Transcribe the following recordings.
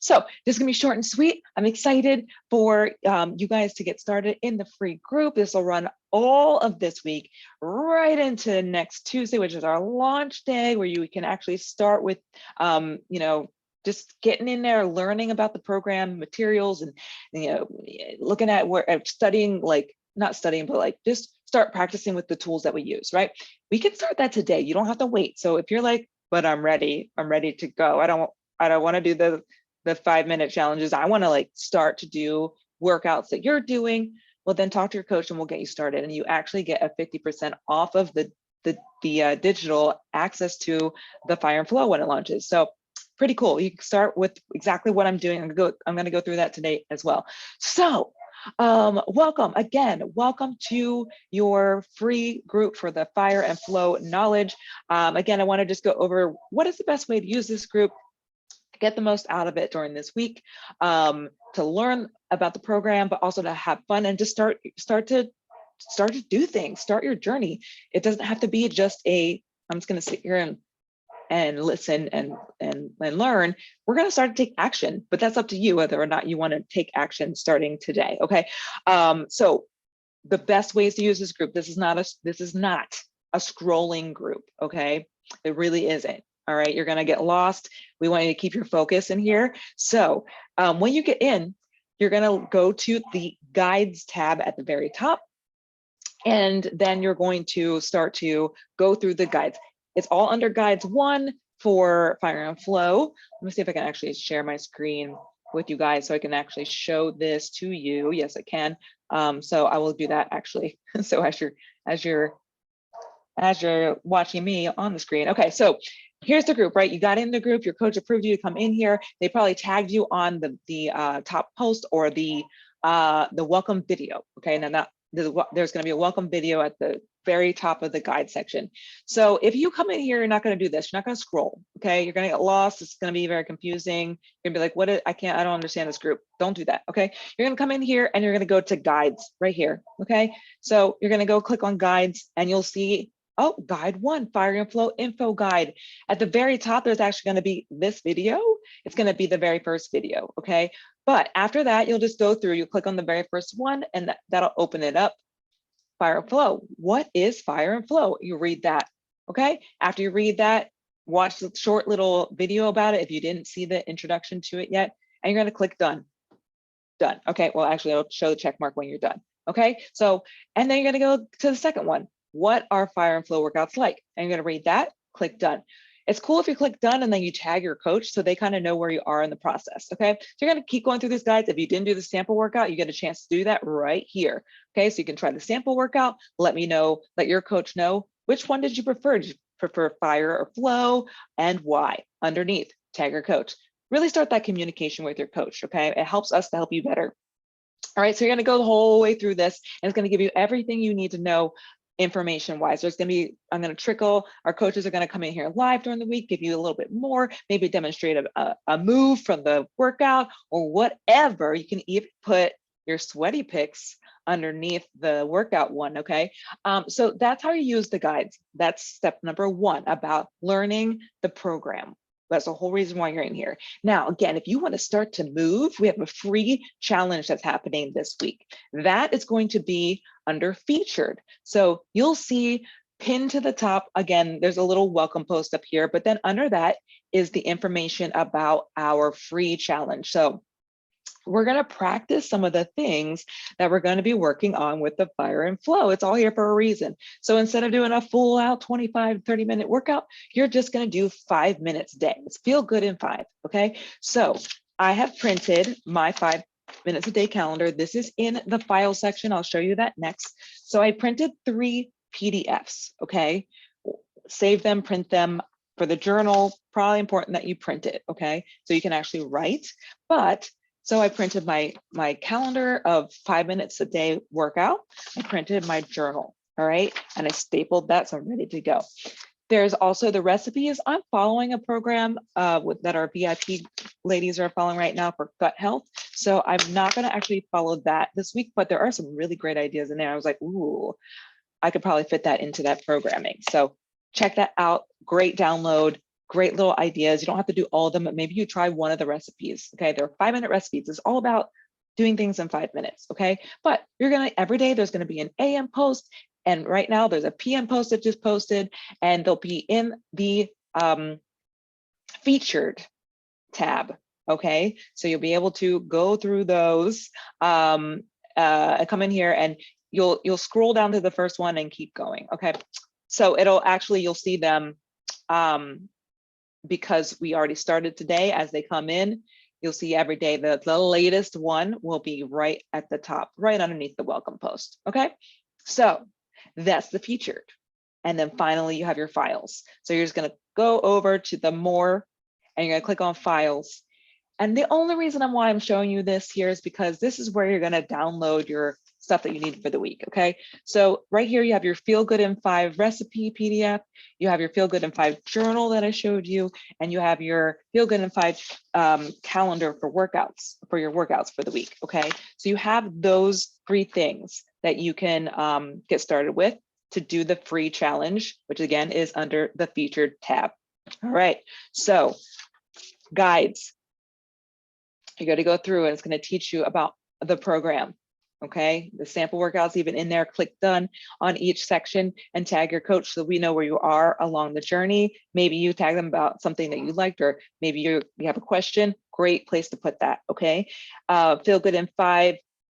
So this is gonna be short and sweet. I'm excited for you guys to get started in the free group. This will run all of this week right into next Tuesday, which is our launch day, where you can actually start with, just getting in there, learning about the program materials, and looking at studying, like not studying, but like just start practicing with the tools that we use. Right? We can start that today. You don't have to wait. So if you're like, but I'm ready to go. I don't want to do the 5-minute challenges. I want to like start to do workouts that you're doing. Well, then talk to your coach and we'll get you started. And you actually get a 50% off of the digital access to the Fire and Flow when it launches. So pretty cool. You can start with exactly what I'm doing. I'm going to go through that today as well. So welcome to your free group for the Fire and Flow knowledge. Again, I want to just go over what is the best way to use this group, get the most out of it during this week, to learn about the program, but also to have fun and just start to do things, start your journey. It doesn't have to be just I'm just going to sit here and listen and learn. We're going to start to take action, but that's up to you whether or not you want to take action starting today. Okay. So the best ways to use this group, this is not a scrolling group. Okay. It really isn't. All right. You're going to get lost. We want you to keep your focus in here. So when you get in, you're going to go to the guides tab at the very top. And then you're going to start to go through the guides. It's all under guides 1 for Fire and Flow. Let me see if I can actually share my screen with you guys so I can actually show this to you. Yes, I can. So I will do that actually. So as you're watching me on the screen. Okay, so here's the group, right? You got in the group, your coach approved you to come in here. They probably tagged you on the top post or the welcome video. Okay, now there's going to be a welcome video at the very top of the guide section. So if you come in here, you're not going to do this. You're not going to scroll. Okay, you're going to get lost. It's going to be very confusing. You're going to be like, I don't understand this group. Don't do that. Okay, you're going to come in here and you're going to go to guides right here. Okay, so you're going to go click on guides and you'll see, oh, guide 1, Fire and Flow info guide. At the very top, there's actually going to be this video. It's going to be the very first video. Okay, but after that, you'll just go through, you click on the very first one and that'll open it up. Fire and Flow. What is Fire and Flow? You read that. Okay, after you read that, watch the short little video about it if you didn't see the introduction to it yet, and you're going to click done. Done. Okay, well, actually, I'll show the check mark when you're done. Okay, so, and then you're going to go to the second one. What are Fire and Flow workouts like? And you're going to read that, click done. It's cool if you click done and then you tag your coach so they kind of know where you are in the process. Okay, so you're going to keep going through these guides. If you didn't do the sample workout, you get a chance to do that right here. Okay, so you can try the sample workout. Let me know, let your coach know which one did you prefer. Did you prefer Fire or Flow, and why? Underneath, tag your coach. Really start that communication with your coach. Okay, it helps us to help you better. All right, so you're going to go the whole way through this, and it's going to give you everything you need to know information wise. There's going to be, I'm going to trickle, our coaches are going to come in here live during the week, give you a little bit more, maybe demonstrate a move from the workout or whatever. You can even put your sweaty pics underneath the workout one. Okay, so that's how you use the guides. That's step number 1 about learning the program. That's the whole reason why you're in here. Now, again, if you want to start to move, we have a free challenge that's happening this week. That is going to be under featured. So you'll see pinned to the top, again, there's a little welcome post up here, but then under that is the information about our free challenge. So we're going to practice some of the things that we're going to be working on with the Fire and Flow. It's all here for a reason. So instead of doing a full out 25, 30-minute workout, you're just going to do 5 minutes a day. Let's feel good in 5. Okay. So I have printed my 5 minutes a day calendar. This is in the file section. I'll show you that next. So I printed 3 PDFs. Okay. Save them, print them. For the journal, probably important that you print it. Okay. So you can actually write, so I printed my calendar of 5 minutes a day workout. I printed my journal, all right? And I stapled that, so I'm ready to go. There's also the recipes. I'm following a program that our VIP ladies are following right now for gut health. So I'm not gonna actually follow that this week, but there are some really great ideas in there. I was like, ooh, I could probably fit that into that programming. So check that out, great download. great little ideas. You don't have to do all of them, but maybe you try one of the recipes. Okay, there are 5-minute recipes. It's all about doing things in 5 minutes. Okay, but you're gonna every day there's gonna be an AM post, and right now there's a PM post that just posted, and they'll be in the featured tab. Okay, so you'll be able to go through those, come in here, and you'll scroll down to the first one and keep going. Okay, so you'll see them because we already started today. As they come in, you'll see every day the latest one will be right at the top, right underneath the welcome post. Okay, so that's the featured. And then finally you have your files. So you're just gonna go over to the more, and you're gonna click on files. And the only reason why I'm showing you this here is because this is where you're gonna download your stuff that you need for the week, okay? So right here, you have your Feel Good in 5 recipe PDF, you have your Feel Good in 5 journal that I showed you, and you have your Feel Good in 5 calendar for workouts, for your workouts for the week, okay? So you have those 3 things that you can get started with to do the free challenge, which again is under the featured tab. All right, so guides. You're going to go through and it's going to teach you about the program. Okay, the sample workouts even in there. Click done on each section and tag your coach so we know where you are along the journey. Maybe you tag them about something that you liked, or maybe you have a question. Great place to put that. Okay, Feel Good in 5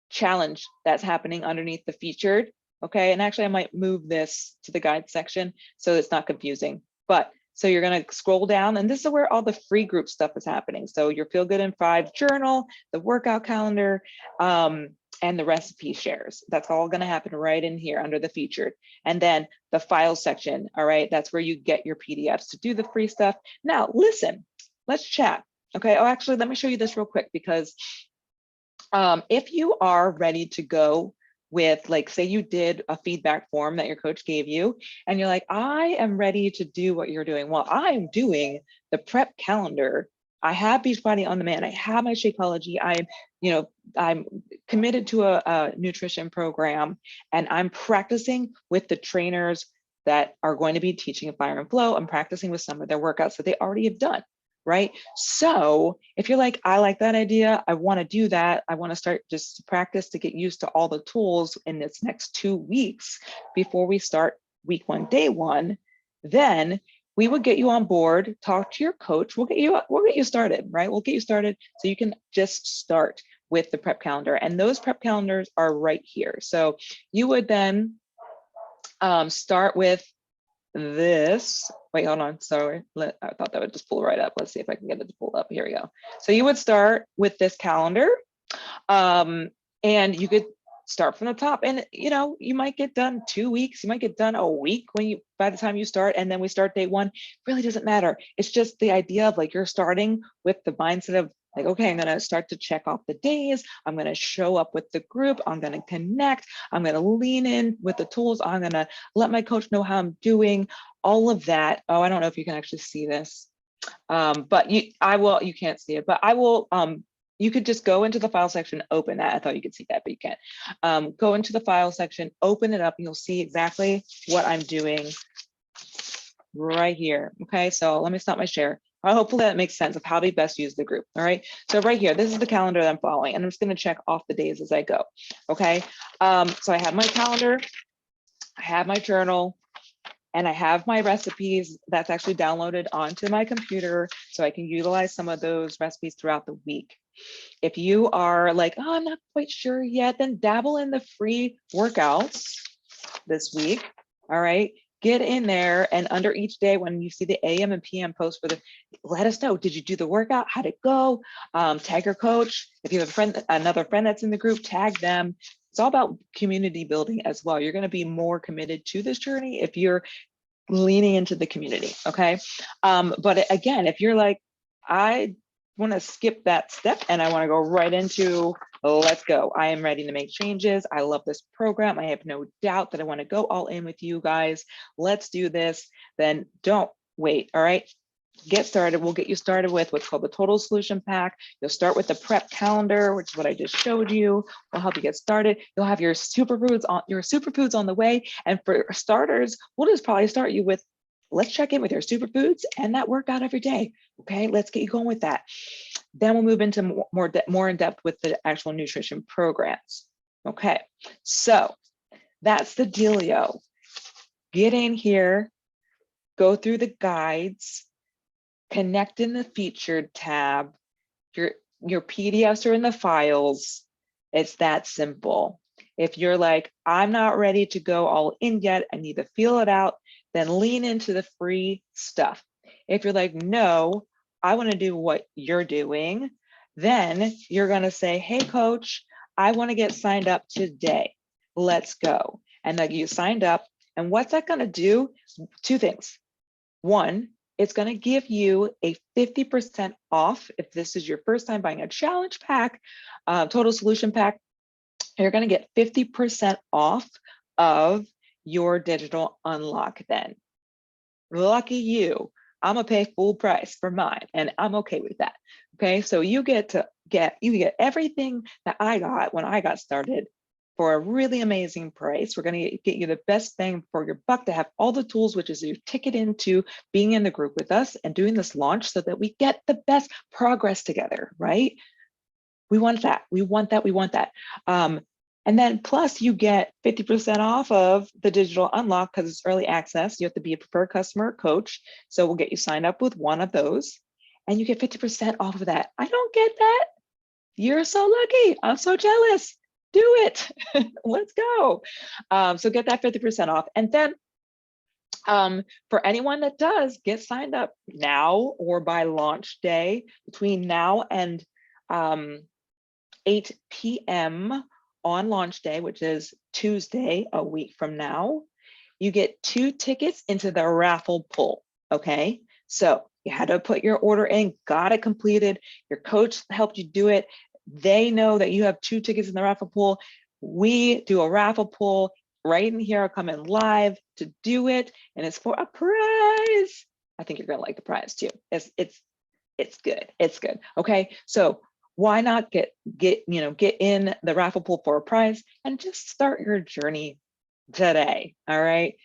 challenge that's happening underneath the featured. Okay, and actually I might move this to the guide section so it's not confusing. But so you're going to scroll down, and this is where all the free group stuff is happening. So your Feel Good in 5 journal, the workout calendar, and the recipe shares. That's all going to happen right in here under the featured. And then the file section, all right, that's where you get your PDFs to do the free stuff. Now, listen, let's chat. Okay, oh, actually, let me show you this real quick, because if you are ready to go with, like, say you did a feedback form that your coach gave you, and you're like, I am ready to do what you're doing. Well, I'm doing the prep calendar. I have Beachbody On Demand. I have my Shakeology. I'm committed to a nutrition program, and I'm practicing with the trainers that are going to be teaching Fire and Flow. I'm practicing with some of their workouts that they already have done. Right? So if you're like, I like that idea, I want to do that, I want to start just to practice to get used to all the tools in this next 2 weeks before we start week 1, day 1, then we would get you on board, talk to your coach, we'll get you started, right? We'll get you started so you can just start with the prep calendar. And those prep calendars are right here. So you would then start with this. Wait, hold on, sorry. I thought that would just pull right up. Let's see if I can get it to pull up. Here we go. So you would start with this calendar, and you could start from the top, and you might get done 2 weeks, you might get done a week by the time you start, and then we start day 1. Really doesn't matter. It's just the idea of, like, you're starting with the mindset of, like, okay, I'm going to start to check off the days. I'm going to show up with the group. I'm going to connect. I'm going to lean in with the tools. I'm going to let my coach know how I'm doing, all of that. Oh, I don't know if you can actually see this, but you can't see it, but I will, you could just go into the file section, open that. I thought you could see that, but you can't. Go into the file section, open it up, and you'll see exactly what I'm doing right here. Okay, so let me stop my share. Hopefully that makes sense of how to best use the group. All right, so right here, this is the calendar that I'm following, and I'm just going to check off the days as I go. Okay, so I have my calendar, I have my journal, and I have my recipes that's actually downloaded onto my computer, so I can utilize some of those recipes throughout the week. If you are like, oh, I'm not quite sure yet, then dabble in the free workouts this week. All right, get in there, and under each day, when you see the AM and PM post let us know, did you do the workout? How'd it go? Tag your coach. If you have another friend that's in the group, tag them. It's all about community building as well. You're going to be more committed to this journey if you're leaning into the community. Okay, but again, if you're like, I want to skip that step and I want to go right into, let's go. I am ready to make changes. I love this program. I have no doubt that I want to go all in with you guys. Let's do this. Then don't wait. All right, get started. We'll get you started with what's called the Total Solution Pack. You'll start with the prep calendar, which is what I just showed you. We'll help you get started. You'll have your superfoods on the way. And for starters, we'll just probably start you with let's check in with your superfoods and that workout every day. Okay, let's get you going with that. Then we'll move into more in depth with the actual nutrition programs. Okay, so that's the dealio. Get in here, go through the guides, connect in the featured tab. Your PDFs are in the files. It's that simple. If you're like, I'm not ready to go all in yet, I need to feel it out, then lean into the free stuff. If you're like, no, I want to do what you're doing, then you're going to say, hey, coach, I want to get signed up today. Let's go. And then you signed up. And what's that going to do? Two things. One, it's going to give you a 50% off if this is your first time buying a challenge pack, total solution pack. You're going to get 50% off of your digital unlock then. Lucky you. I'm gonna pay full price for mine and I'm okay with that. Okay, so you get everything that I got when I got started for a really amazing price. We're gonna get you the best bang for your buck to have all the tools, which is your ticket into being in the group with us and doing this launch so that we get the best progress together, right? We want that, we want that, we want that. And then plus you get 50% off of the digital unlock because it's early access. You have to be a preferred customer or coach. So we'll get you signed up with one of those and you get 50% off of that. I don't get that. You're so lucky. I'm so jealous. Do it. Let's go. So get that 50% off. And then for anyone that does get signed up now or by launch day, between now and 8 p.m. on launch day, which is Tuesday, a week from now, you get 2 tickets into the raffle pool, okay? So you had to put your order in, got it completed, your coach helped you do it. They know that you have 2 tickets in the raffle pool. We do a raffle pool right in here, I'll come in live to do it, and it's for a prize. I think you're gonna like the prize too. It's good, it's good, okay? So why not get in the raffle pool for a prize and just start your journey today, all right?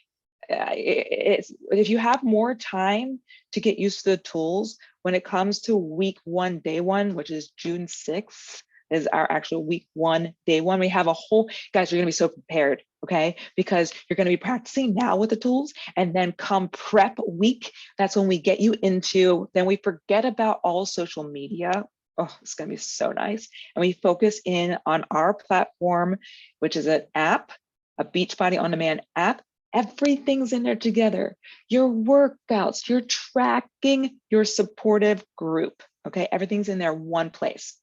If you have more time to get used to the tools, when it comes to week 1, day 1, which is June 6th, is our actual week 1, day 1. We have a whole, guys, you're gonna be so prepared, okay? Because you're gonna be practicing now with the tools and then come prep week, that's when we get you into, then we forget about all social media. Oh, it's gonna be so nice. And we focus in on our platform, which is an app, a Beachbody On Demand app. Everything's in there together. Your workouts, your tracking, your supportive group, okay? Everything's in there one place.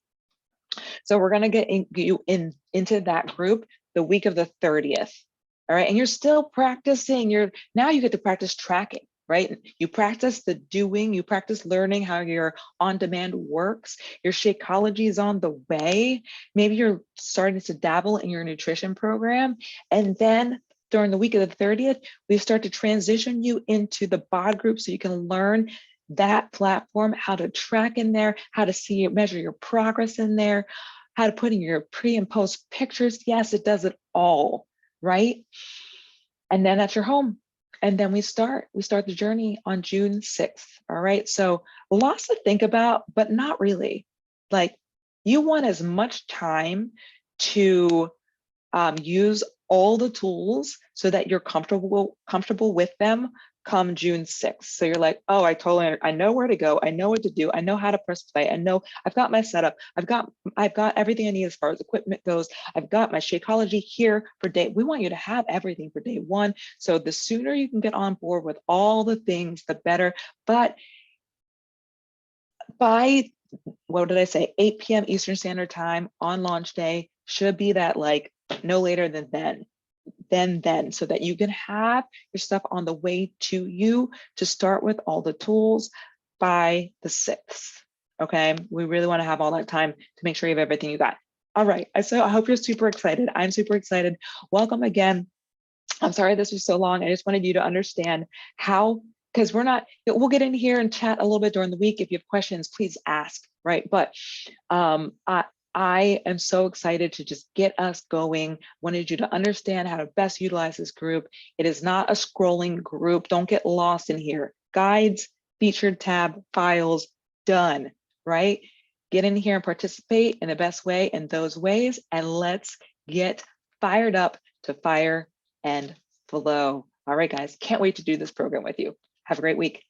So we're gonna get you into that group the week of the 30th, all right? And you're still practicing, now you get to practice tracking, right? You practice the doing, you practice learning how your on-demand works, your Shakeology is on the way. Maybe you're starting to dabble in your nutrition program. And then during the week of the 30th, we start to transition you into the BOD group so you can learn that platform, how to track in there, how to measure your progress in there, how to put in your pre and post pictures. Yes, it does it all, right? And then that's your home. And then we start the journey on June 6th, all right? So lots to think about, but not really. Like, you want as much time to use all the tools so that you're comfortable with them come June 6th. So you're like, oh, I know where to go. I know what to do. I know how to press play. I know I've got my setup. I've got everything I need as far as equipment goes. I've got my Shakeology here for we want you to have everything for day 1. So the sooner you can get on board with all the things, the better. But by, what did I say? 8 p.m. Eastern Standard Time on launch day should be that, like, no later than then, so that you can have your stuff on the way to you to start with all the tools by the 6th. Okay, we really want to have all that time to make sure you have everything you got. All right, so I hope you're super excited. I'm super excited. Welcome again. I'm sorry this was so long. I just wanted you to understand how, because we'll get in here and chat a little bit during the week. If you have questions, please ask, right? But I am so excited to just get us going. Wanted you to understand how to best utilize this group. It is not a scrolling group. Don't get lost in here. Guides, featured tab, files, done, right? Get in here and participate in the best way in those ways, and let's get fired up to fire and flow. All right, guys, can't wait to do this program with you. Have a great week.